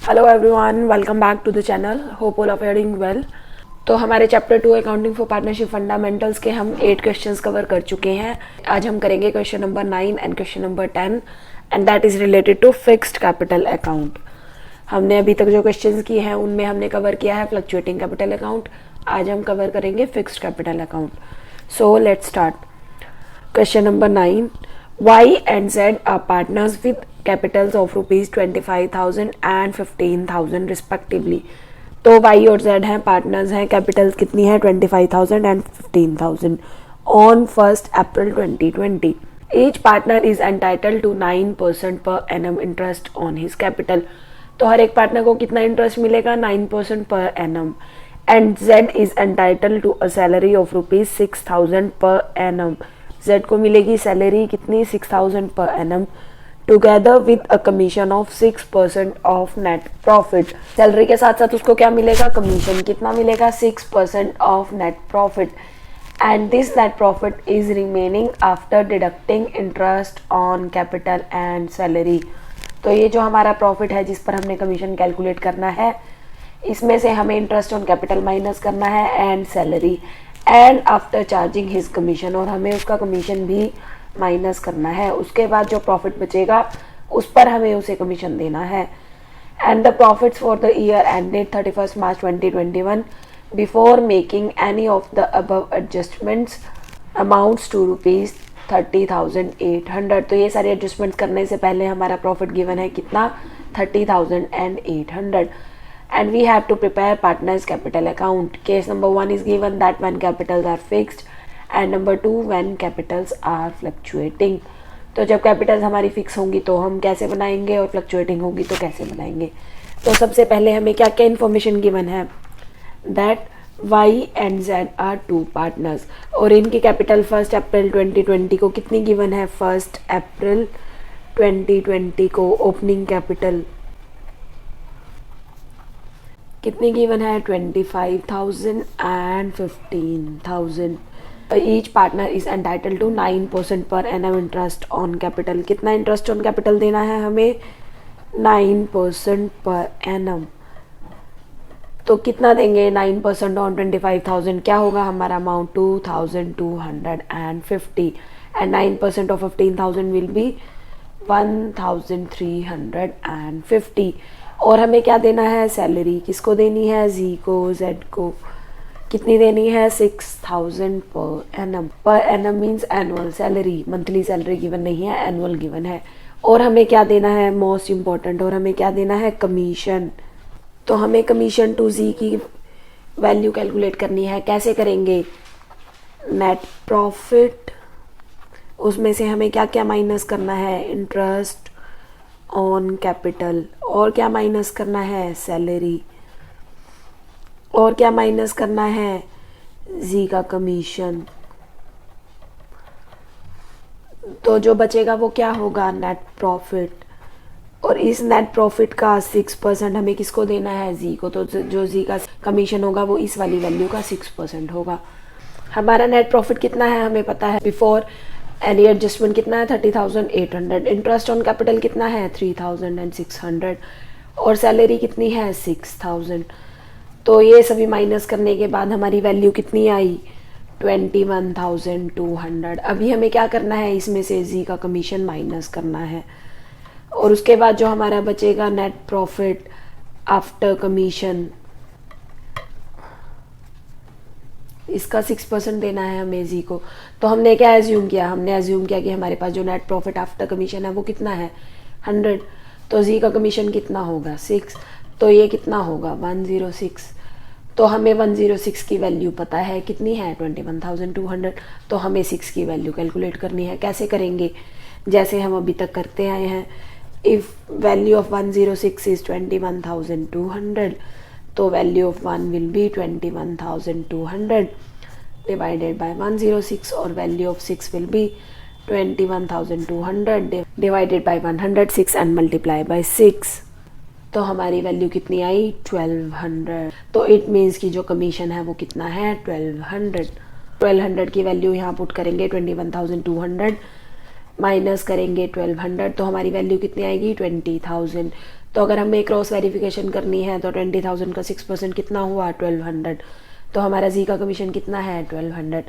Hello everyone, welcome back to the channel. Hope all of doing well. तो हमारे chapter 2 accounting for partnership fundamentals के हम 8 questions cover कर चुके हैं। आज हम करेंगे question number 9 and question number 10 and that is related to fixed capital account. हमने अभी तक जो क्वेश्चंस किए हैं उनमें हमने कवर किया है फ्लक्चुएटिंग कैपिटल अकाउंट। आज हम कवर करेंगे fixed capital account. So let's start. Question number 9. Y and Z are partners with capitals of rupees 25,000 and 15,000 respectively. तो Y और Z हैं पार्टनर्स हैं, कैपिटल्स कितनी है 25,000 and 15,000 on 1st April 2020. Each partner is entitled to 9% per annum interest on his capital. तो हर एक partner को कितना इंटरेस्ट मिलेगा 9% per annum. And Z is entitled to a salary of rupees 6,000 per annum. Z को मिलेगी salary कितनी 6,000 per annum together with a commission of 6% of net profit. Salary के साथ साथ उसको क्या मिलेगा, कमीशन कितना मिलेगा 6% of net profit. And this net profit is remaining after deducting interest on capital and salary. तो ये जो हमारा प्रॉफिट है जिस पर हमने कमीशन कैलकुलेट करना है, इसमें से हमें इंटरेस्ट ऑन कैपिटल माइनस करना है and salary and after charging his commission, और हमें उसका कमीशन भी माइनस करना है। उसके बाद जो प्रॉफिट बचेगा उस पर हमें उसे कमीशन देना है। And the profits for the year ended 31 March 2021 before making any of the above adjustments amounts to rupees 30,800। तो ये सारे एडजस्टमेंट करने से पहले हमारा प्रॉफिट गिवन है कितना 30,800। And we have to prepare partners capital account. Case number 1 is given that when capitals are fixed and number 2 when capitals are fluctuating. तो जब कैपिटल्स हमारी फिक्स होंगी तो हम कैसे बनाएंगे और फ्लक्चुएटिंग होगी तो कैसे बनाएंगे। तो सबसे पहले हमें क्या क्या इन्फॉर्मेशन गिवन है, that Y and Z are 2 partners और इनकी कैपिटल 1 अप्रैल 2020 को कितनी गिवन है, 1 अप्रैल 2020 को ओपनिंग कैपिटल कितनी गिवन है 25,000 and 15,000। Each partner is entitle to 9% per annum interest on capital. कितना इंटरेस्ट ऑन कैपिटल देना है हमें 9% पर एनम। तो कितना देंगे 9% ऑन 25,000, क्या होगा हमारा amount 2,250 and 9% of 15,000 will be 1,350। और हमें क्या देना है सैलरी, किसको देनी है जी को, जेड को कितनी देनी है 6,000 per annum. Per annum means annual salary, monthly salary given नहीं है, एनुअल गिवन है। और हमें क्या देना है मोस्ट इम्पॉर्टेंट, और हमें क्या देना है कमीशन। तो हमें कमीशन टू जी की वैल्यू कैलकुलेट करनी है। कैसे करेंगे, नेट प्रॉफिट, उसमें से हमें क्या क्या माइनस करना है, इंटरेस्ट ऑन कैपिटल, और क्या माइनस करना है सैलरी, और क्या माइनस करना है जी का कमीशन। तो जो बचेगा वो क्या होगा नेट प्रॉफिट। और इस नेट प्रॉफिट का 6% हमें किसको देना है जी को। तो जो जी का कमीशन होगा वो इस वाली वैल्यू का 6% होगा। हमारा नेट प्रॉफिट कितना है हमें पता है, बिफोर एनी एडजस्टमेंट कितना है 30,800, इंटरेस्ट ऑन कैपिटल कितना है 3,600 और सैलरी कितनी है 6,000। तो ये सभी माइनस करने के बाद हमारी वैल्यू कितनी आई 21,200। अभी हमें क्या करना है, इसमें से जी का कमीशन माइनस करना है और उसके बाद जो हमारा बचेगा नेट प्रॉफिट आफ्टर कमीशन, इसका 6% देना है हमें जी को। तो हमने क्या एज्यूम किया, हमने एज्यूम किया कि हमारे पास जो नेट प्रॉफिट आफ्टर कमीशन है वो कितना है 100। तो जी का कमीशन कितना होगा 6, तो ये कितना होगा 106। तो हमें 106 की वैल्यू पता है कितनी है 21,200। तो हमें 6 की वैल्यू कैलकुलेट करनी है। कैसे करेंगे, जैसे हम अभी तक करते आए हैं। इफ़ वैल्यू ऑफ 106 इज 21,200, तो value of 1 will be 21,200 divided by 106 और value of 6 will be 21,200 divided by 106 and multiply by 6। तो हमारी वैल्यू कितनी आई 1200। तो इट मीन्स की जो कमीशन है वो कितना है 1200 की वैल्यू यहाँ पुट करेंगे 21,200 माइनस करेंगे 1200, तो हमारी वैल्यू कितनी आएगी 20,000। तो अगर हमें क्रॉस वेरिफिकेशन करनी है तो 20,000 का 6% कितना हुआ 1200, तो हमारा जी का कमीशन कितना है 1200।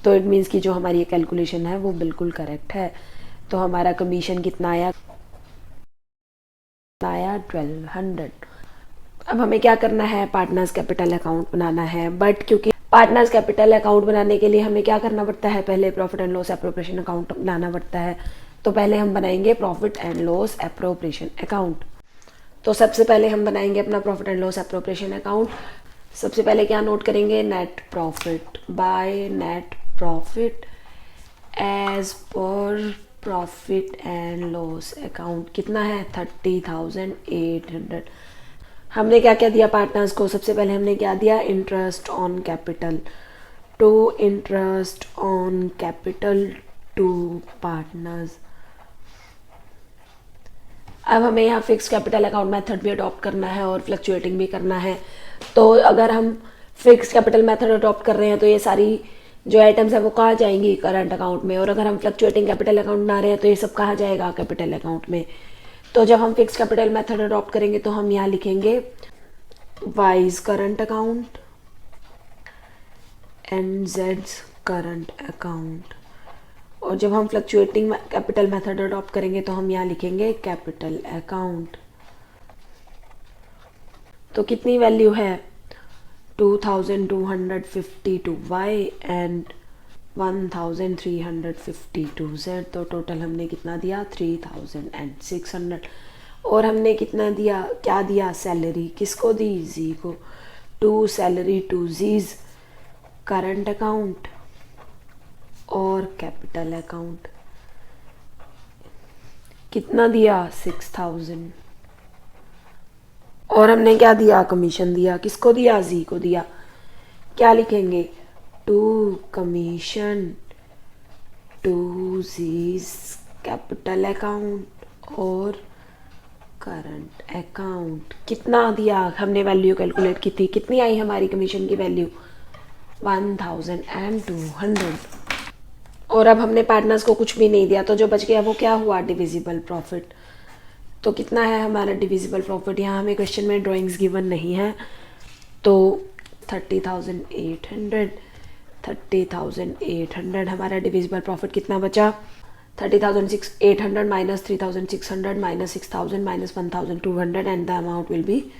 तो इट मीन्स कि जो हमारी ये कैलकुलेशन है वो बिल्कुल करेक्ट है। तो हमारा कमीशन कितना आया 1200। अब हमें क्या करना है, पार्टनर्स कैपिटल अकाउंट बनाना है। बट क्योंकि पार्टनर्स कैपिटल अकाउंट बनाने के लिए हमें क्या करना पड़ता है, पहले profit and loss appropriation account बनाना पड़ता है। तो पहले हम बनाएंगे profit and loss appropriation account. तो सबसे पहले हम बनाएंगे अपना profit and loss appropriation account. सबसे पहले क्या नोट करेंगे, net profit by net profit as per profit and loss account कितना है 30,800। हमने क्या क्या दिया पार्टनर्स को, सबसे पहले हमने क्या दिया, interest on capital, to interest on capital to partners. अब हमें यहाँ फिक्स कैपिटल अकाउंट मेथड भी अडॉप्ट करना है और फ्लक्चुएटिंग भी करना है। तो अगर हम फिक्स कैपिटल मेथड अडॉप्ट कर रहे हैं तो ये सारी जो आइटम्स है वो कहाँ जाएंगी, करंट अकाउंट में। और अगर हम फ्लक्चुएटिंग कैपिटल अकाउंट बना रहे हैं तो ये सब कहाँ जाएगा, कैपिटल अकाउंट में। तो जब हम फिक्स कैपिटल मेथड अडॉप्ट करेंगे तो हम यहाँ लिखेंगे wise current account and Jades current account. और जब हम फ्लक्चुएटिंग कैपिटल मेथड अडॉप्ट करेंगे तो हम यहाँ लिखेंगे कैपिटल अकाउंट। तो कितनी वैल्यू है 2252 वाई एंड 1352 जेड। तो टोटल हमने कितना दिया 3600। और हमने कितना दिया, क्या दिया, सैलरी किसको दी, जी को। To salary to G's current account और कैपिटल अकाउंट कितना दिया 6000। और हमने क्या दिया, कमीशन दिया, किसको दिया, जी को दिया। क्या लिखेंगे, to commission to G's capital account और करंट अकाउंट। कितना दिया, हमने वैल्यू कैलकुलेट की थी, कितनी आई हमारी कमीशन की वैल्यू 1200। और अब हमने पार्टनर्स को कुछ भी नहीं दिया तो जो बच गया वो क्या हुआ, डिविजिबल प्रॉफिट। तो कितना है हमारा डिविजिबल प्रॉफिट, यहाँ हमें क्वेश्चन में ड्राइंग्स गिवन नहीं है। तो 30,800 हमारा डिविजिबल प्रॉफिट कितना बचा, 30,800 minus 3,600 minus 6,000 minus 1,200 and the amount will B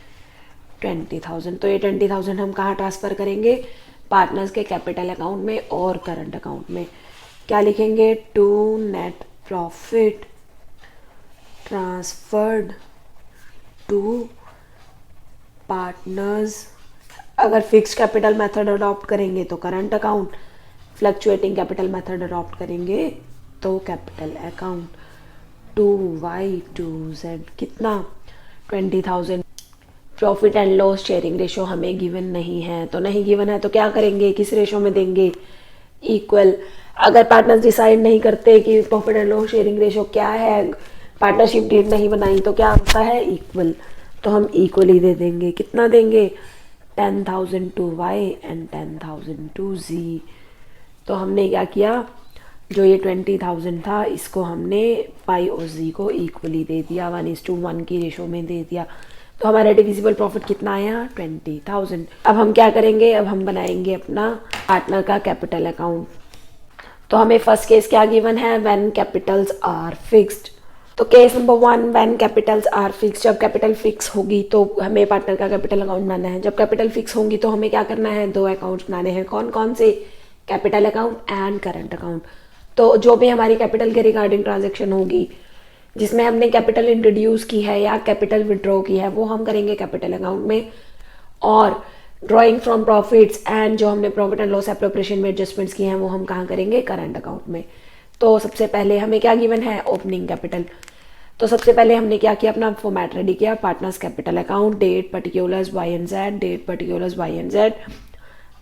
20,000। तो ये 20,000 हम कहाँ ट्रांसफ़र करेंगे, पार्टनर्स के कैपिटल अकाउंट में और करंट अकाउंट में। क्या लिखेंगे, to net profit transferred to partners. अगर फिक्स कैपिटल मेथड अडॉप्ट करेंगे तो current account, fluctuating capital method adopt करेंगे तो capital account. To Y to Z कितना 20,000। Profit and loss sharing ratio हमें गिवन नहीं है, तो नहीं गिवन है तो क्या करेंगे, किस रेशो में देंगे, इक्वल। अगर पार्टनर्स डिसाइड नहीं करते कि profit and loss sharing ratio क्या है, पार्टनरशिप डीड नहीं बनाई, तो क्या होता है, इक्वल। तो हम इक्वली दे देंगे, कितना देंगे 10,000 टू वाई एंड 10,000 टू जी। तो हमने क्या किया, जो ये 20,000 था इसको हमने पाई और जी को इक्वली दे दिया, 1:1 की रेशो में दे दिया। तो हमारा डिविजिबल प्रॉफिट कितना आया 20,000। अब हम क्या करेंगे, अब हम बनाएंगे अपना पार्टनर का कैपिटल अकाउंट। तो हमें फर्स्ट केस क्या गिवन है, व्हेन कैपिटल्स आर फिक्स्ड। तो case number 1, when capitals are fix, जब कैपिटल फिक्स होगी तो हमें पार्टनर का कैपिटल अकाउंट बनाना है। जब कैपिटल फिक्स होंगी तो हमें क्या करना है, दो अकाउंट्स बनाने हैं। कौन कौन से, capital account and current account. तो जो भी हमारी कैपिटल के रिगार्डिंग ट्रांजेक्शन होगी जिसमें हमने कैपिटल इंट्रोड्यूस की है या कैपिटल विड्रॉ की है वो हम करेंगे कैपिटल अकाउंट में। और ड्रॉइंग फ्रॉम प्रॉफिट्स एंड जो हमने प्रॉफिट एंड लॉस एप्रोप्रिएशन में एडजस्टमेंट्स किए हैं वो हम कहाँ करेंगे, करंट अकाउंट में। तो सबसे पहले हमें क्या गिवन है, ओपनिंग कैपिटल। तो सबसे पहले हमने क्या किया, अपना फॉर्मेट रेडी किया, partners capital account, date particulars Y and Z, date particulars Y and Z.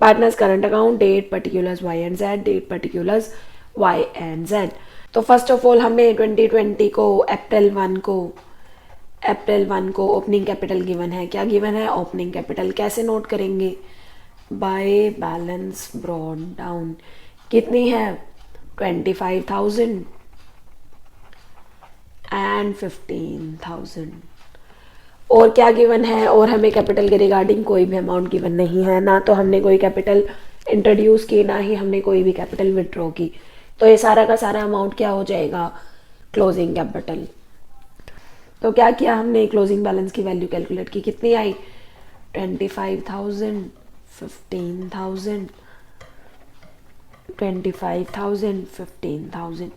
Partners current account, date particulars Y and Z, date particulars Y and Z. तो फर्स्ट ऑफ ऑल हमें 2020 को अप्रैल 1 को opening capital given है। क्या given है, opening capital. कैसे note करेंगे, by balance brought down. कितनी है 25,000 एंड 15,000। और क्या गिवन है, और हमें कैपिटल के रिगार्डिंग कोई भी अमाउंट गिवन नहीं है, ना तो हमने कोई कैपिटल इंट्रोड्यूस की, ना ही हमने कोई भी कैपिटल विड्रॉ की। तो ये सारा का सारा अमाउंट क्या हो जाएगा, क्लोजिंग कैपिटल। तो क्या किया हमने, क्लोजिंग बैलेंस की वैल्यू कैलकुलेट की, कितनी आई 25,000, 15,000, 25,000, 15,000।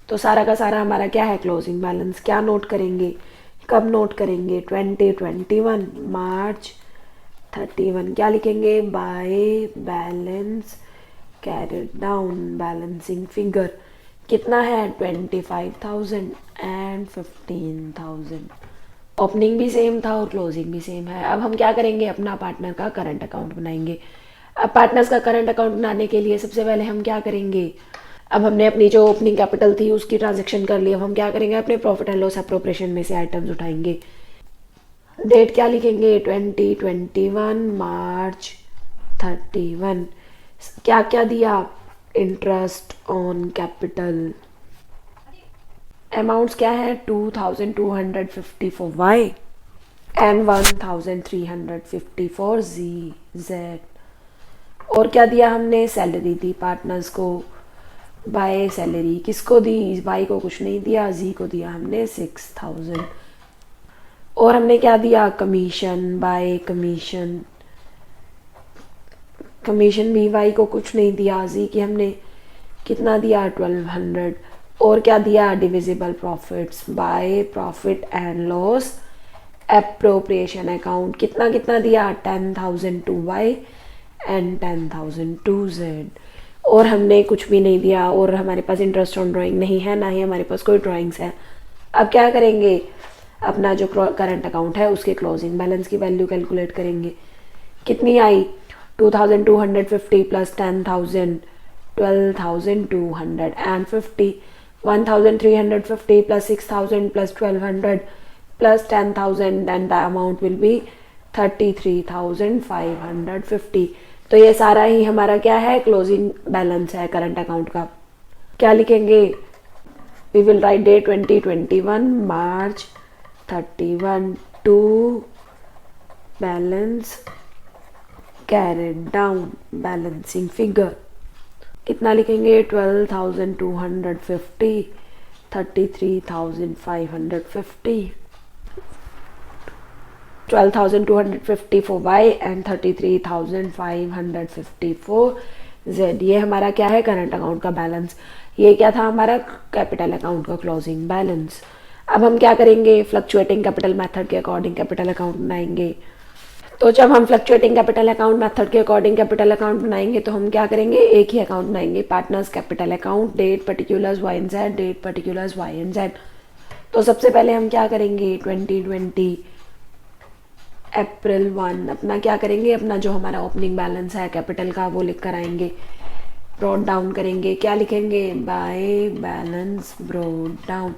तो सारा का सारा हमारा क्या है, क्लोजिंग बैलेंस। क्या नोट करेंगे, कब नोट करेंगे, 2021 मार्च 31। क्या लिखेंगे, by balance carried down, balancing figure कितना है 25,000 एंड 15,000। ओपनिंग भी सेम था और क्लोजिंग भी सेम है। अब हम क्या करेंगे, अपना पार्टनर का करंट अकाउंट बनाएंगे। अब पार्टनर्स का करंट अकाउंट बनाने के लिए सबसे पहले हम क्या करेंगे, अब हमने अपनी जो ओपनिंग कैपिटल थी उसकी ट्रांजैक्शन कर ली। अब हम क्या करेंगे, अपने प्रॉफिट एंड लॉस एप्रोप्रिएशन में से आइटम्स उठाएंगे। डेट क्या लिखेंगे, 2021 मार्च 31। क्या क्या दिया, इंटरेस्ट ऑन कैपिटल। अमाउंट्स क्या है, 2,250 फॉर वाई एंड 1,350 फॉर जी जेड। और क्या दिया हमने, सैलरी दी पार्टनर्स को, बाय सैलरी किसको दी, बाई को कुछ नहीं दिया, जी को दिया हमने 6,000। और हमने क्या दिया, कमीशन, बाय कमीशन, कमीशन भी वाई को कुछ नहीं दिया, जी की हमने कितना दिया 1,200। और क्या दिया, divisible profits, by profit and loss appropriation account कितना कितना दिया 10,000 to Y and 10,000 to Z. और हमने कुछ भी नहीं दिया, और हमारे पास इंटरेस्ट ऑन ड्राइंग नहीं है, ना ही हमारे पास कोई ड्राइंग्स है। अब क्या करेंगे, अपना जो करंट अकाउंट है उसके क्लोजिंग बैलेंस की वैल्यू कैलकुलेट करेंगे। कितनी आई 2,250 plus 10,000 12,250, 1,350 plus 6,000 plus 1,200 plus 10,000 and the amount will be 33,550। तो ये सारा ही हमारा क्या है, क्लोजिंग बैलेंस है करंट अकाउंट का। क्या लिखेंगे, we will write date 2021 March 31 to balance carried down, balancing figure कितना लिखेंगे 12,250, 33,550, 12,250 for Y and 33,550 for Z. ये हमारा क्या है, करंट अकाउंट का बैलेंस। ये क्या था, हमारा कैपिटल अकाउंट का क्लोजिंग बैलेंस। अब हम क्या करेंगे, फ्लक्चुएटिंग कैपिटल मेथड के अकॉर्डिंग कैपिटल अकाउंट बनाएंगे। तो जब हम फ्लक्चुएटिंग कैपिटल अकाउंट मेथड के अकॉर्डिंग कैपिटल अकाउंट बनाएंगे तो हम क्या करेंगे, एक ही अकाउंट बनाएंगे, partners capital account, date particulars Y and Z, date particulars Y and Z. तो सबसे पहले हम क्या करेंगे, 2020 अप्रैल 1 अपना क्या करेंगे, अपना जो हमारा ओपनिंग बैलेंस है कैपिटल का वो लिख कर आएंगे, ब्रॉड डाउन करेंगे। क्या लिखेंगे, बाय बैलेंस ब्रॉड डाउन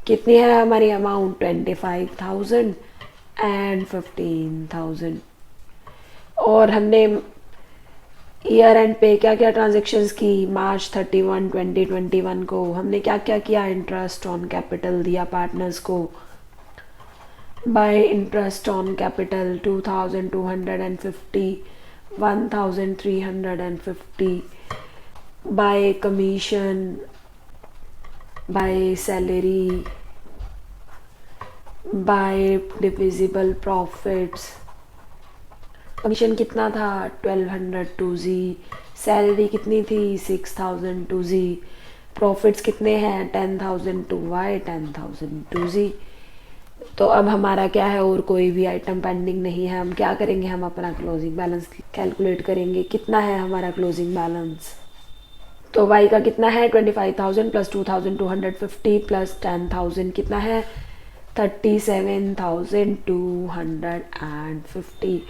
कितनी है हमारी अमाउंट 25,000 एंड 15,000। और हमने ईयर एंड पे क्या क्या ट्रांजेक्शन्स की, मार्च 31 2021 को हमने क्या क्या किया, इंटरेस्ट ऑन कैपिटल दिया पार्टनर्स को, bye interest on capital 2,250, 1,350, bye commission, by salary, bye divisible profits. Commission कितना था 1,200 टू जी, सैलरी कितनी थी 6,000 टू जी, प्रॉफिट्स कितने हैं 10,000 टू वाई, 10,000 टू जी। तो अब हमारा क्या है, और कोई भी आइटम पेंडिंग नहीं है। हम क्या करेंगे, हम अपना क्लोजिंग बैलेंस कैलकुलेट करेंगे। कितना है हमारा क्लोजिंग बैलेंस, तो वाई का कितना है 25,000 प्लस 2,250 प्लस 10,000 कितना है 37,250।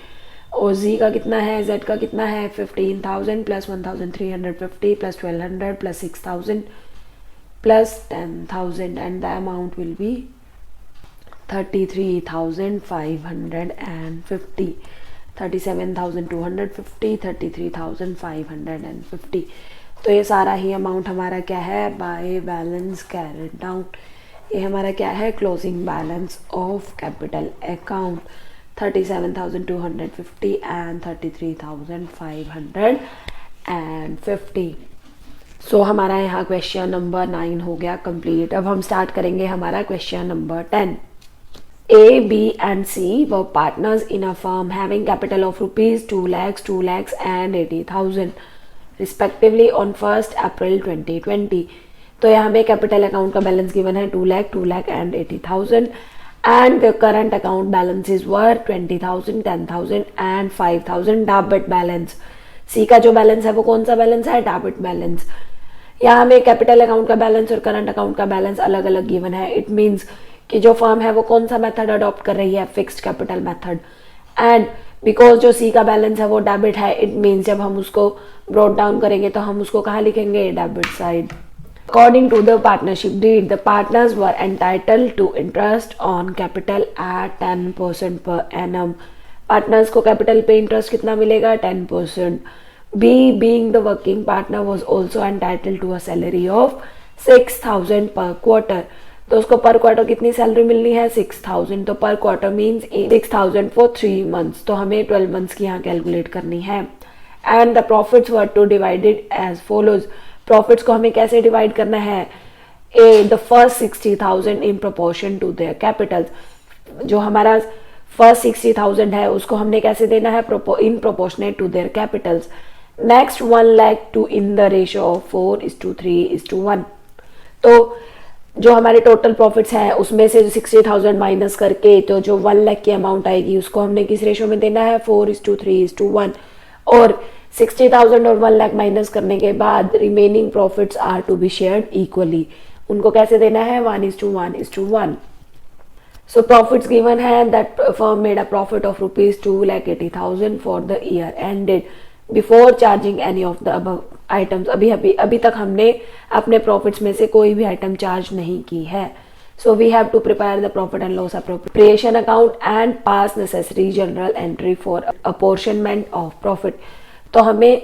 और जी का कितना है, जेड का कितना है 15,000 plus 1,350 plus 1,200 plus 6,000 plus 10,000 and the amount will be 33,550, 37,250, 33,550। तो ये सारा ही अमाउंट हमारा क्या है, बाय बैलेंस कैरिड डाउन। ये हमारा क्या है, closing balance of capital account 37,250 and 33,550। सो हमारा यहाँ क्वेश्चन नंबर 9 हो गया कंप्लीट। अब हम स्टार्ट करेंगे हमारा question number 10। A, B and C were partners in a firm having capital of rupees 2 lakhs, 2 lakhs and 80,000 respectively on 1st April 2020। तो यहाँ पे कैपिटल अकाउंट का बैलेंस गिवन है 2 lakh, 2 lakh and 80,000 and the current account balances were 20,000, 10,000 and 5,000 debit balance. C का जो balance है वो कौन सा बैलेंस है, डेबिट बैलेंस। यहाँ हमें कैपिटल अकाउंट का बैलेंस और करंट अकाउंट का बैलेंस अलग अलग गिवन है। इट मीन्स कि जो फर्म है वो कौन सा मेथड अडॉप्ट कर रही है, fixed capital method. And because जो सी का बैलेंस है वो डेबिट है, इट मीन्स जब हम उसको ब्रॉट डाउन करेंगे तो हम उसको कहाँ लिखेंगे, debit side. According to the partnership deed, the partners were entitled to interest on capital at 10% per annum. Partners को capital पे interest कितना मिलेगा, 10%. B, being the working partner, was also entitled to a salary of 6,000 per quarter. तो उसको पर quarter कितनी salary मिलनी है, 6,000। तो पर क्वार्टर मीन्स 6,000 फॉर 3 months। तो हमें 12 months की यहाँ कैलकुलेट करनी है। And the profits were to divided as follows. Profits को हमें कैसे डिवाइड करना है, a the first 60,000 in proportion to their capital. जो हमारा फर्स्ट 60,000 है उसको हमने कैसे देना है, in proportionate to their capitals. Next 1 lakh to in the ratio of 4:3:1। तो जो हमारे टोटल प्रॉफिट्स हैं उसमें से 60,000 माइनस करके तो जो 1 लाख की अमाउंट आएगी उसको हमने किस रेशियो में देना है, 4:3:1। और 60,000 और 1 लाख माइनस करने के बाद remaining profits are to be shared equally. उनको कैसे देना है, 1:1:1। सो प्रॉफिट्स गिवन है that firm made a profit of rupees 2,80,000 for the year ended before charging any of the above items. अभी तक हमने अपने प्रॉफिट्स में से कोई भी आइटम चार्ज नहीं की है। So we have to prepare the profit and loss appropriation account and pass necessary journal entry for apportionment of profit. तो हमें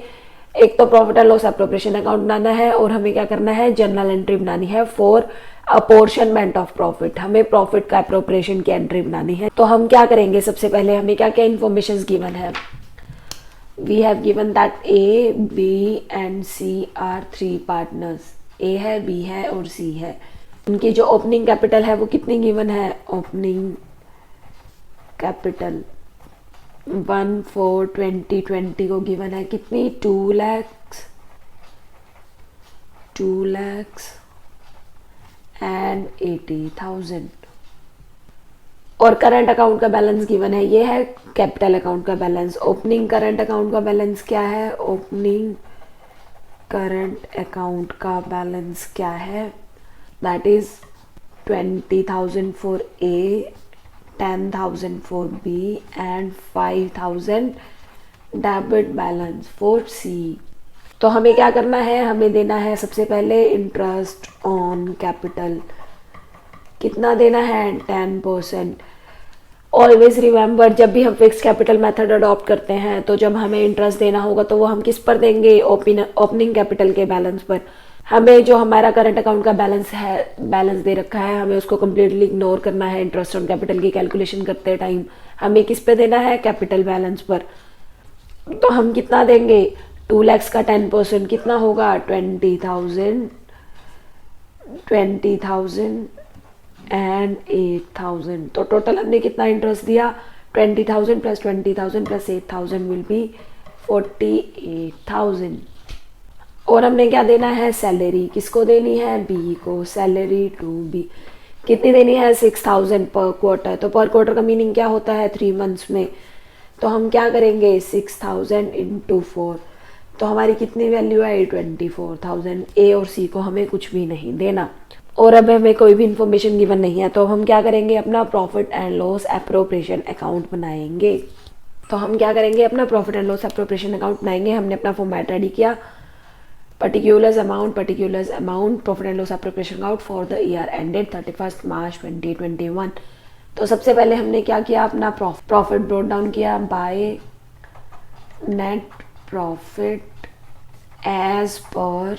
एक तो profit and loss appropriation account बनाना है और हमें क्या करना है, जनरल एंट्री बनानी है फॉर अपॉर्शनमेंट ऑफ प्रॉफिट। हमें प्रॉफिट का अप्रोप्रिएशन की एंट्री बनानी है। तो हम क्या करेंगे, सबसे पहले हमें क्या क्या इन्फॉर्मेशन गिवन है। We have given that A, B and C are 3 partners. A है, बी है और सी है। उनकी जो ओपनिंग कैपिटल है वो कितनी गिवन है, ओपनिंग कैपिटल 1/4/2020 को गिवन है कितनी, 2 lakhs एंड 80,000। और करंट अकाउंट का बैलेंस गिवन है, ये है कैपिटल अकाउंट का बैलेंस। ओपनिंग करंट अकाउंट का बैलेंस क्या है, ओपनिंग करंट अकाउंट का बैलेंस क्या है, that is 20,000 for a, 10,000 for B and 5,000 debit balance for C। तो हमें क्या करना है, हमें देना है सबसे पहले इंटरेस्ट ऑन कैपिटल। कितना देना है, 10%। ऑलवेज रिमेंबर, जब भी हम फिक्स कैपिटल मेथड अडॉप्ट करते हैं तो जब हमें इंटरेस्ट देना होगा तो वो हम किस पर देंगे, ओपनिंग कैपिटल के बैलेंस पर। हमें जो हमारा करंट अकाउंट का बैलेंस दे रखा है हमें उसको कम्प्लीटली इग्नोर करना है। इंटरेस्ट ऑन कैपिटल की कैलकुलेशन करते टाइम हमें किस पे देना है, कैपिटल बैलेंस पर। तो हम कितना देंगे, 2 lakhs का 10% कितना होगा, 20,000 एंड 8,000। तो टोटल हमने कितना इंटरेस्ट दिया, 20,000 प्लस 20,000 प्लस 8,000 विल बी 48,000। और हमने क्या देना है, सैलरी किसको देनी है, बी को, सैलरी टू बी कितनी देनी है, 6,000 पर क्वार्टर। तो पर क्वार्टर का मीनिंग क्या होता है, 3 months में। तो हम क्या करेंगे, 6,000 इंटू 4। तो हमारी कितनी वैल्यू है, 24,000। ए और सी को हमें कुछ भी नहीं देना और अब हमें कोई भी इंफॉर्मेशन गिवन नहीं है। तो हम क्या करेंगे, अपना profit and loss appropriation account बनाएंगे। तो हम क्या करेंगे, अपना profit and loss appropriation account बनाएंगे। हमने अपना फॉर्मेट रेडी किया, particulars amount, profit and loss appropriation account for the year ended 31st March 2021। तो सबसे पहले हमने क्या किया, अपना प्रॉफिट ब्रोट डाउन किया by net profit as per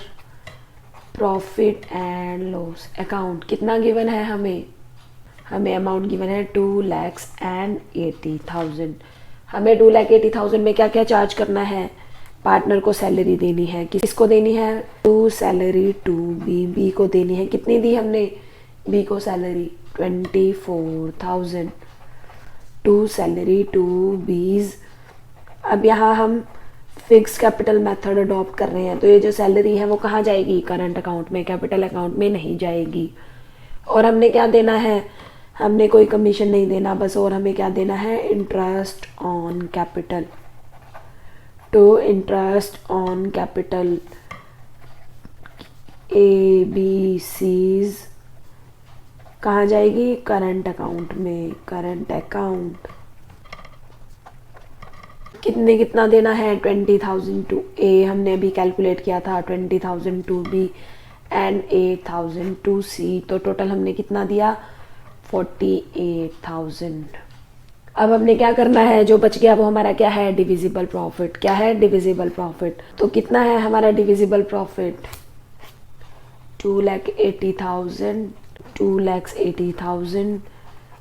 profit and loss account कितना गिवन है हमें अमाउंट गिवन है 2,80,000। हमें 2,80,000 में क्या क्या चार्ज करना है, पार्टनर को सैलरी देनी है, किसको देनी है, टू सैलरी टू बी को देनी है। कितनी दी हमने बी को सैलरी 24,000 टू सैलरी टू बीज। अब यहाँ हम फिक्स कैपिटल मेथड अडॉप्ट कर रहे हैं, तो ये जो सैलरी है वो कहाँ जाएगी, करंट अकाउंट में, कैपिटल अकाउंट में नहीं जाएगी। और हमने क्या देना है, हमने कोई कमीशन नहीं देना बस, और हमें क्या देना है, interest on capital. To interest on capital A B C's कहाँ जाएगी, करंट अकाउंट में, करंट अकाउंट। कितना देना है, 20,000 टू ए, हमने अभी कैलकुलेट किया था, 20,000 to B and 8,000 to C, तो टोटल हमने कितना दिया, 48,000। अब हमने क्या करना है, जो बच गया वो हमारा क्या है, डिविजिबल प्रॉफिट। क्या है, डिविजिबल प्रॉफिट। तो कितना है हमारा डिविजिबल प्रॉफिट, 2,80,000, 2,80,000,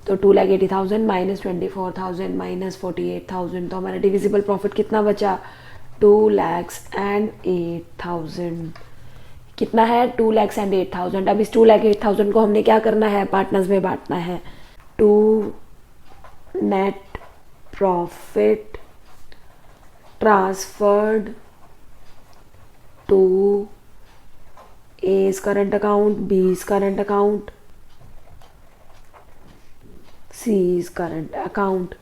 तो 2,80,000 माइनस 24,000 माइनस 48,000, तो हमारा डिविजिबल प्रॉफिट कितना बचा, 2,08,000। कितना है, 2,08,000। अब इस 2,08,000 को हमने क्या करना है, पार्टनर्स में बांटना है। To net profit transferred to A's current account, B's current account, C's current account.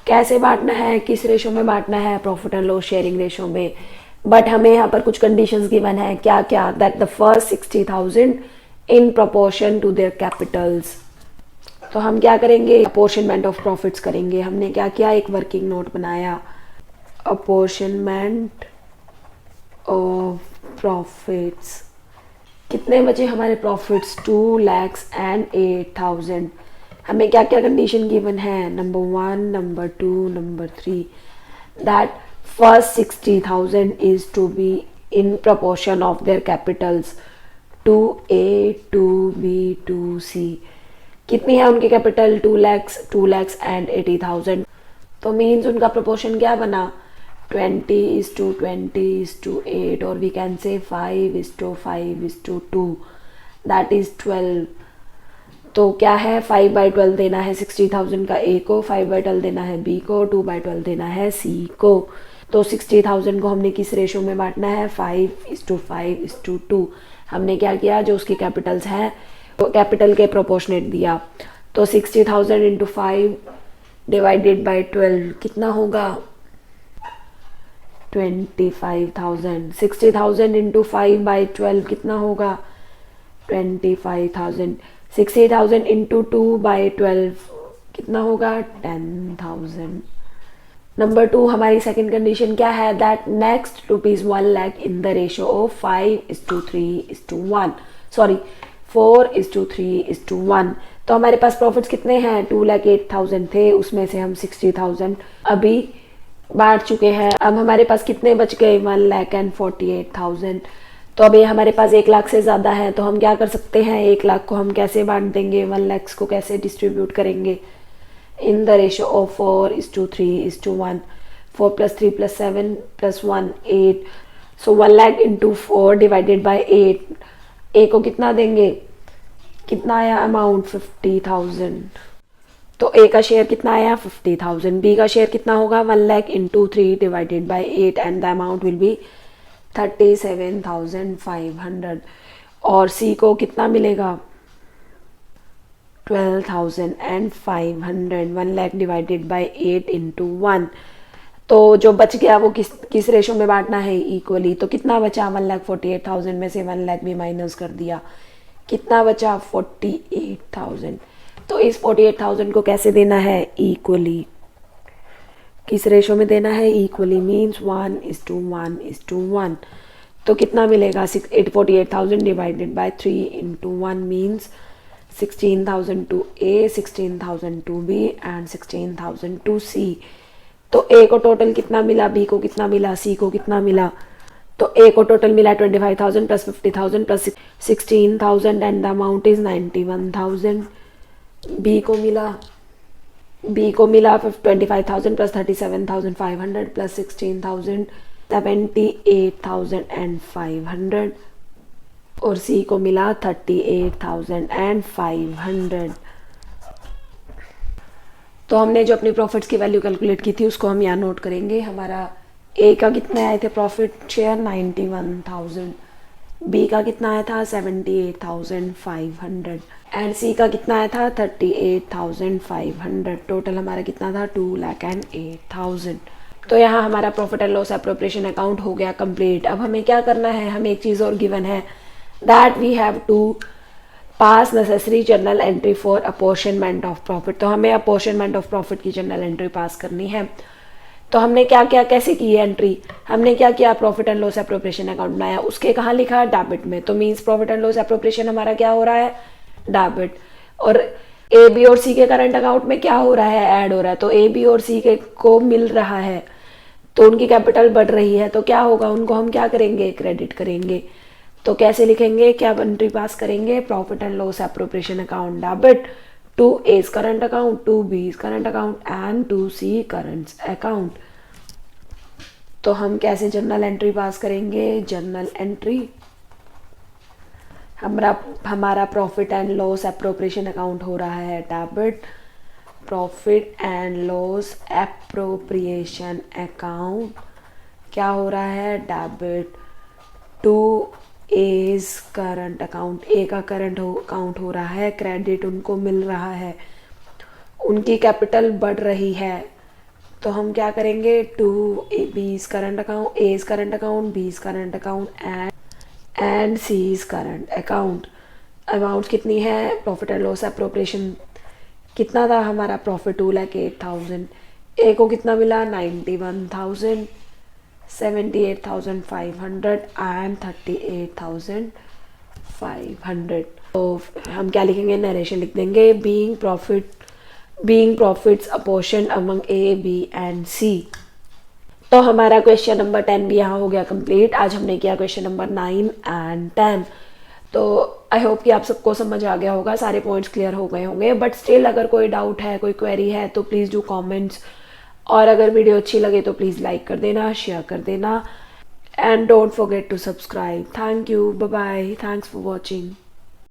कैसे बांटना है, किस रेशो में बांटना है, profit and loss sharing ratio में। बट हमें यहाँ पर कुछ कंडीशंस गिवन है, क्या क्या, that the first 60,000 in proportion to their capitals. तो हम क्या करेंगे, अपोर्शनमेंट ऑफ प्रॉफिट्स करेंगे। हमने क्या किया, एक वर्किंग नोट बनाया, अपोर्शनमेंट ऑफ प्रॉफिट्स। कितने बचे हमारे प्रॉफिट्स, 2,08,000। हमें क्या क्या कंडीशन गिवन है, number 1, number 2, number 3, that first 60,000 is to be in proportion of their capitals to A, to B, to C। कितनी है उनकी कैपिटल, 2 lakhs and 80,000। तो मीन्स उनका प्रोपोर्शन क्या बना, 20:20:8, और we can say 5:5:2, that is 12। तो क्या है, 5/12 देना है 60,000 का ए को, 5/12 देना है बी को, 2/12 देना है सी को। तो 60,000 को हमने किस रेशो में बांटना है, 5:5:2। हमने क्या किया, जो उसकी कैपिटल्स हैं वो कैपिटल के प्रोपोर्शनेट दिया। तो 60,000 इंटू 5 डिवाइडेड बाई 12 कितना होगा, 25,000। 60,000 इंटू 5/12 कितना होगा, 25,000। 60,000 इंटू 2/12 कितना होगा, 10,000। नंबर 2 हमारी सेकंड कंडीशन क्या है, that next ₹1 lakh in the ratio of 5:3:1, sorry 4:3:1। तो हमारे पास प्रॉफिट्स कितने हैं, 2,08,000 थे, उसमें से हम 60,000 अभी बांट चुके हैं। अब हमारे पास कितने बच गए, 1,48,000। तो अभी हमारे पास 1 लाख से ज़्यादा है, तो हम क्या कर सकते हैं, 1 लाख को हम कैसे बांट देंगे, 1 लाख को कैसे डिस्ट्रीब्यूट करेंगे, in the ratio of 4:3:1। 4 + 3 + 7 + 1 8। So 1 lakh into 4 divided by 8, ए को कितना देंगे, कितना आया अमाउंट, 50,000। तो ए का शेयर कितना आया, 50,000। बी का शेयर कितना होगा, 1 lakh into 3 divided by 8, and the amount will B 37,500। और सी को कितना मिलेगा, 12,500। 1 लाख डिवाइडेड बाई 8 इंटू 1। तो जो बच गया वो किस रेशो में बांटना है, इक्वली। तो कितना बचा, 1,48,000 में से 1 लाख भी माइनस कर दिया, कितना बचा, 48,000। तो इस 48,000 को कैसे देना है, इक्वली। किस रेशो में देना है, इक्वली, मीन्स 1:1:1। तो कितना मिलेगा, 48,000 divided by 3 into 1 means 16,000 to A, 16,000 to B and 16,000 to C. तो ए को टोटल कितना मिला, बी को कितना मिला, सी को कितना मिला। तो ए को टोटल मिला 25,000 plus 50,000 plus 16,000 and the amount is 91,000। B को मिला 25,000 प्लस 37,500 प्लस 16,000 78,500 और सी को मिला 38,500। तो हमने जो अपनी प्रॉफिट्स की वैल्यू कैलकुलेट की थी उसको हम यहाँ नोट करेंगे। हमारा ए का कितना आए थे प्रॉफिट शेयर 91,000, बी का कितना आया था 78,500 एंड सी का कितना आया था 38,500। टोटल हमारा कितना था 2,08,000। तो यहाँ हमारा profit and loss appropriation account हो गया कंप्लीट। अब हमें क्या करना है, हमें एक चीज़ और गिवन है that we have to pass necessary journal entry for apportionment of profit. तो हमें अपॉर्शनमेंट ऑफ प्रॉफिट की जर्नल एंट्री पास करनी है। तो हमने क्या क्या कैसे की है एंट्री, हमने क्या किया, profit and loss appropriation account बनाया, उसके कहाँ लिखा है डेबिट में। तो means profit and loss appropriation हमारा क्या हो रहा है डेबिट, और ए बी और सी के करंट अकाउंट में क्या हो रहा है ऐड हो रहा है। तो ए बी और सी के को मिल रहा है तो उनकी कैपिटल बढ़ रही है, तो क्या होगा, उनको हम क्या करेंगे क्रेडिट करेंगे। तो कैसे लिखेंगे, क्या एंट्री पास करेंगे, profit and loss appropriation account debit to A's current account, to B's current account and to C current account. तो हम कैसे जर्नल एंट्री पास करेंगे, जर्नल एंट्री हमारा profit and loss appropriation account हो रहा है debit, profit and loss appropriation account क्या हो रहा है debit to A's current account. A का करंट अकाउंट हो रहा है क्रेडिट, उनको मिल रहा है, उनकी कैपिटल बढ़ रही है। तो हम क्या करेंगे, to B's current account, A's current account, B's current account and C's current account. Amount कितनी है, प्रॉफिट एंड लॉस एप्रोप्रिएशन कितना था हमारा प्रॉफिट 2,08,000, ए को कितना मिला 91,000, 78,500 एंड 38,500। तो हम क्या लिखेंगे, नरेशन लिख देंगे, being profits apportion among A B and C. तो हमारा क्वेश्चन नंबर 10 भी यहाँ हो गया कंप्लीट। आज हमने किया क्वेश्चन नंबर 9 एंड 10। तो आई होप कि आप सबको समझ आ गया होगा, सारे पॉइंट्स क्लियर हो गए होंगे। बट स्टिल अगर कोई डाउट है, कोई क्वेरी है तो प्लीज़ डू कमेंट्स, और अगर वीडियो अच्छी लगे तो प्लीज़ लाइक कर देना, शेयर कर देना and don't forget to subscribe. Thank you, bye bye, thanks for watching.